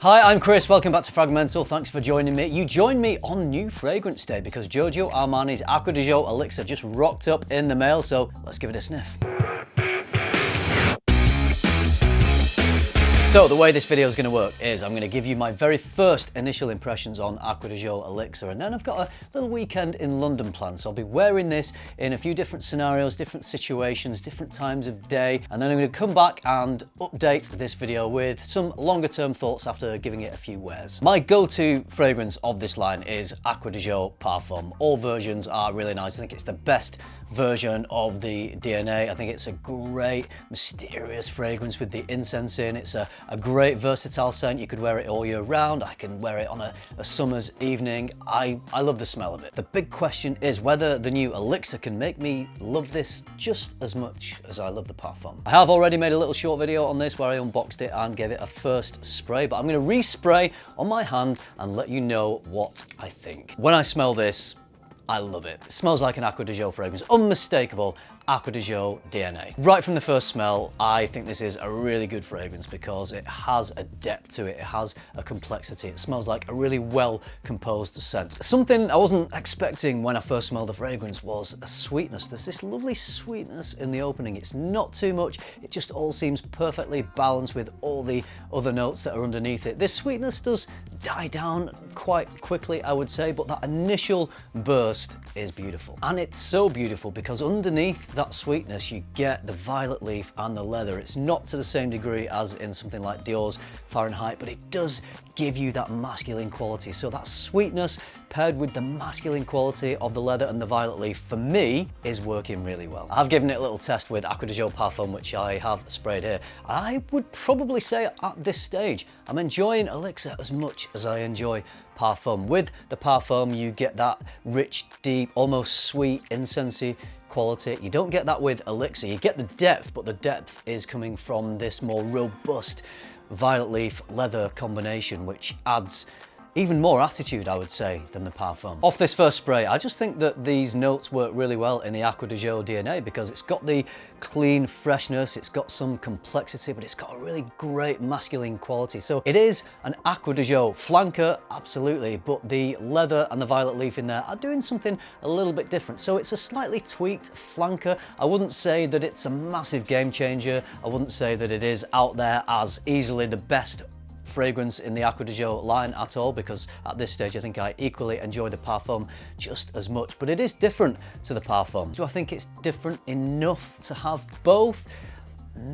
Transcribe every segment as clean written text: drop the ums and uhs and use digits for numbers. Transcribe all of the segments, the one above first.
Hi, I'm Chris, welcome back to FRAG-MENTAL, thanks for joining me. You joined me on New Fragrance Day because Giorgio Armani's Acqua di Gio Elixir just rocked up in the mail, so let's give it a sniff. So the way this video is going to work is I'm going to give you my very first initial impressions on Acqua di Gio Elixir, and then I've got a little weekend in London planned, so I'll be wearing this in a few different scenarios, different situations, different times of day, and then I'm going to come back and update this video with some longer term thoughts after giving it a few wears. My go-to fragrance of this line is Acqua di Gio Parfum. All versions are really nice. I think it's the best version of the DNA. I think it's a great mysterious fragrance with the incense in. It's a great versatile scent. You could wear it all year round. I can wear it on a summer's evening. I love the smell of it. The big question is whether the new Elixir can make me love this just as much as I love the Parfum. I have already made a little short video on this where I unboxed it and gave it a first spray, but I'm going to respray on my hand and let you know what I think. When I smell this, I love it. It smells like an Acqua di Gio fragrance, unmistakable Acqua di Gio DNA. Right from the first smell, I think this is a really good fragrance because it has a depth to it, it has a complexity. It smells like a really well composed scent. Something I wasn't expecting when I first smelled the fragrance was a sweetness. There's this lovely sweetness in the opening. It's not too much, it just all seems perfectly balanced with all the other notes that are underneath it. This sweetness does die down quite quickly, I would say, but that initial burst is beautiful. And it's so beautiful because underneath that sweetness you get the violet leaf and the leather. It's not to the same degree as in something like Dior's Fahrenheit, but it does give you that masculine quality. So that sweetness paired with the masculine quality of the leather and the violet leaf, for me, is working really well. I've given it a little test with Acqua di Gio Parfum, which I have sprayed here. I would probably say at this stage, I'm enjoying Elixir as much as I enjoy Parfum. With the Parfum, you get that rich, deep, almost sweet, incensey quality. You don't get that with Elixir. You get the depth, but the depth is coming from this more robust violet leaf leather combination, which adds even more attitude, I would say, than the Parfum. Off this first spray, I just think that these notes work really well in the Acqua di Gio DNA because it's got the clean freshness, it's got some complexity, but it's got a really great masculine quality. So it is an Acqua di Gio flanker, absolutely, but the leather and the violet leaf in there are doing something a little bit different. So it's a slightly tweaked flanker. I wouldn't say that it's a massive game changer. I wouldn't say that it is out there as easily the best fragrance in the Acqua di Gio line at all, because at this stage I think I equally enjoy the Parfum just as much, but it is different to the Parfum. Do I think it's different enough to have both?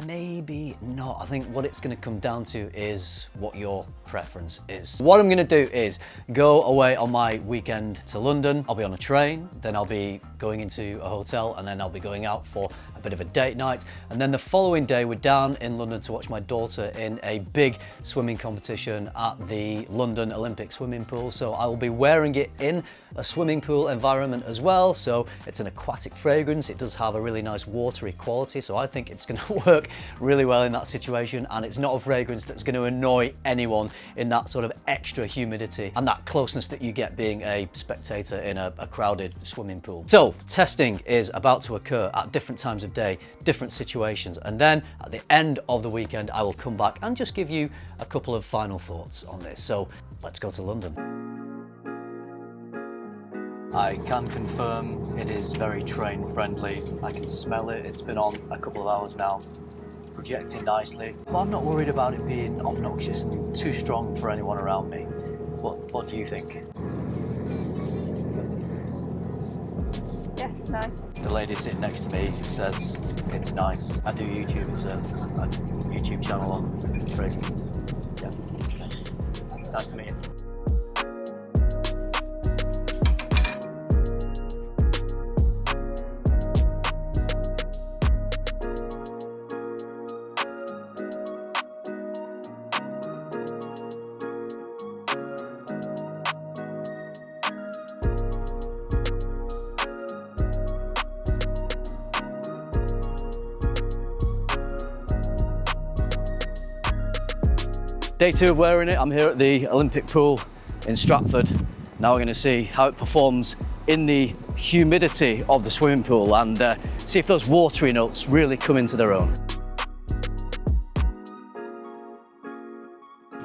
Maybe not. I think what it's going to come down to is what your preference is. What I'm going to do is go away on my weekend to London. I'll be on a train, then I'll be going into a hotel, and then I'll be going out for a bit of a date night. And then the following day, we're down in London to watch my daughter in a big swimming competition at the London Olympic swimming pool. So I will be wearing it in a swimming pool environment as well. So it's an aquatic fragrance. It does have a really nice watery quality. So I think it's going to work really well in that situation. And it's not a fragrance that's going to annoy anyone in that sort of extra humidity and that closeness that you get being a spectator in a crowded swimming pool. So testing is about to occur at different times of day, different situations, and then at the end of the weekend I will come back and just give you a couple of final thoughts on this. So let's go to London. I can confirm it is very train friendly. I can smell it. It's been on a couple of hours now, projecting nicely, but I'm not worried about it being obnoxious, too strong for anyone around me. What do you think? Yeah, nice. The lady sitting next to me says it's nice. I do YouTube. It's a YouTube channel on fragrances. Yeah. Nice to meet you. Day 2 of wearing it. I'm here at the Olympic pool in Stratford. Now we're going to see how it performs in the humidity of the swimming pool and see if those watery notes really come into their own.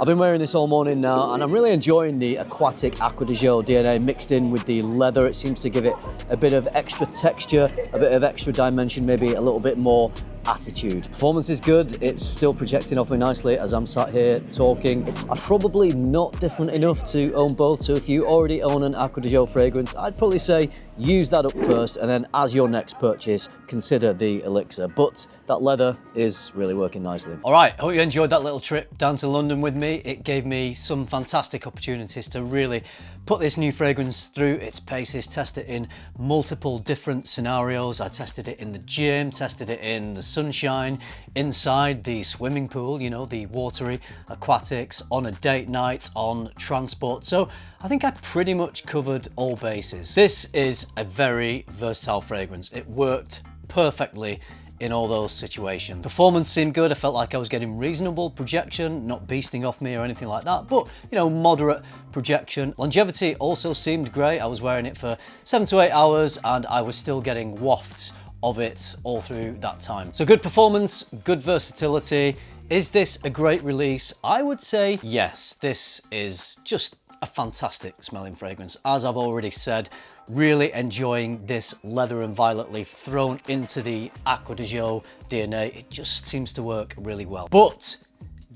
I've been wearing this all morning now and I'm really enjoying the aquatic Acqua di Gio DNA mixed in with the leather. It seems to give it a bit of extra texture, a bit of extra dimension, maybe a little bit more attitude. Performance is good. It's still projecting off me nicely as I'm sat here talking. It's probably not different enough to own both. So if you already own an Acqua di Gio fragrance, I'd probably say use that up first, and then as your next purchase, consider the Elixir. But that leather is really working nicely. All right, hope you enjoyed that little trip down to London with me. It gave me some fantastic opportunities to really put this new fragrance through its paces, test it in multiple different scenarios. I tested it in the gym, tested it in the sunshine, inside the swimming pool, you know, the watery aquatics, on a date night, on transport. So I think I pretty much covered all bases. This is a very versatile fragrance. It worked perfectly in all those situations. Performance seemed good. I felt like I was getting reasonable projection, not beasting off me or anything like that, but you know, moderate projection. Longevity also seemed great. I was wearing it for 7 to 8 hours and I was still getting wafts of it all through that time. So good performance, good versatility. Is this a great release? I would say yes. This is just a fantastic smelling fragrance. As I've already said, really enjoying this leather and violet leaf thrown into the Acqua di Gio DNA. It just seems to work really well. But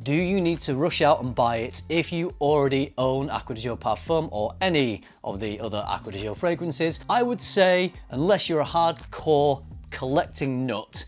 do you need to rush out and buy it if you already own Acqua di Gio Parfum or any of the other Acqua di Gio fragrances? I would say, unless you're a hardcore collecting nut,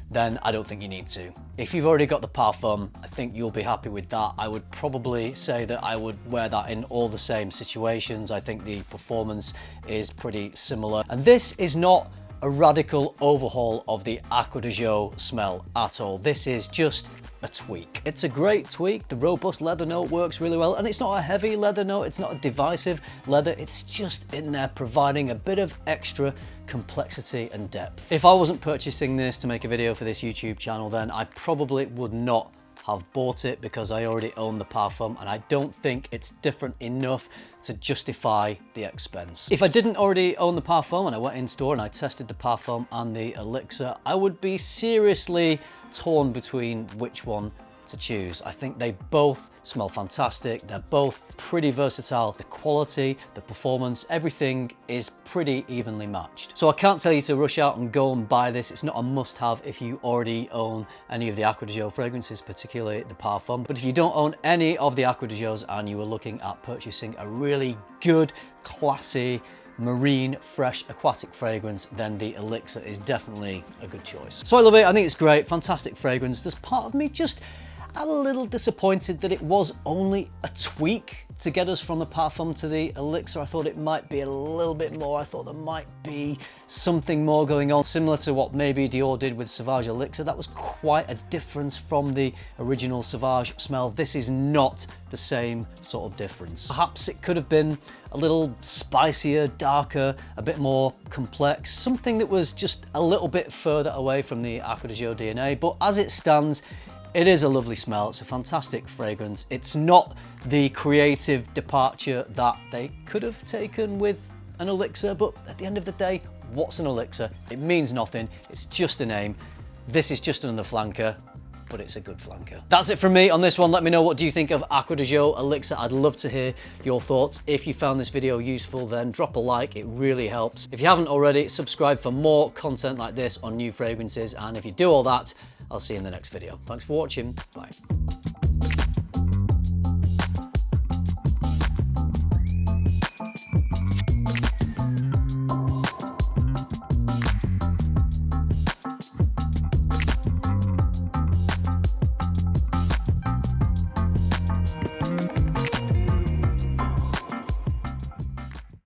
then I don't think you need to. If you've already got the Parfum, I think you'll be happy with that. I would probably say that I would wear that in all the same situations. I think the performance is pretty similar. And this is not a radical overhaul of the Acqua di Gio smell at all. This is just a tweak. It's a great tweak. The robust leather note works really well, and it's not a heavy leather note. It's not a divisive leather. It's just in there providing a bit of extra complexity and depth. If I wasn't purchasing this to make a video for this YouTube channel, then I probably would not have bought it because I already own the Parfum and I don't think it's different enough to justify the expense. If I didn't already own the Parfum and I went in store and I tested the Parfum and the Elixir, I would be seriously torn between which one to choose. I think they both smell fantastic. They're both pretty versatile. The quality, the performance, everything is pretty evenly matched. So I can't tell you to rush out and go and buy this. It's not a must-have if you already own any of the Acqua di Gio fragrances, particularly the Parfum. But if you don't own any of the Acqua di Gios and you were looking at purchasing a really good, classy, marine, fresh, aquatic fragrance, then the Elixir is definitely a good choice. So I love it. I think it's great. Fantastic fragrance. There's part of me just a little disappointed that it was only a tweak to get us from the Parfum to the Elixir. I thought it might be a little bit more. I thought there might be something more going on, similar to what maybe Dior did with Sauvage Elixir. That was quite a difference from the original Sauvage smell. This is not the same sort of difference. Perhaps it could have been a little spicier, darker, a bit more complex, something that was just a little bit further away from the Acqua di Gio DNA. But as it stands, it is a lovely smell. It's a fantastic fragrance. It's not the creative departure that they could have taken with an Elixir, but at the end of the day, what's an Elixir? It means nothing. It's just a name. This is just another flanker, but it's a good flanker. That's it from me on this one. Let me know, what do you think of Acqua di Gio Elixir? I'd love to hear your thoughts. If you found this video useful, then drop a like. It really helps. If you haven't already, subscribe for more content like this on new fragrances. And if you do all that, I'll see you in the next video. Thanks for watching. Bye.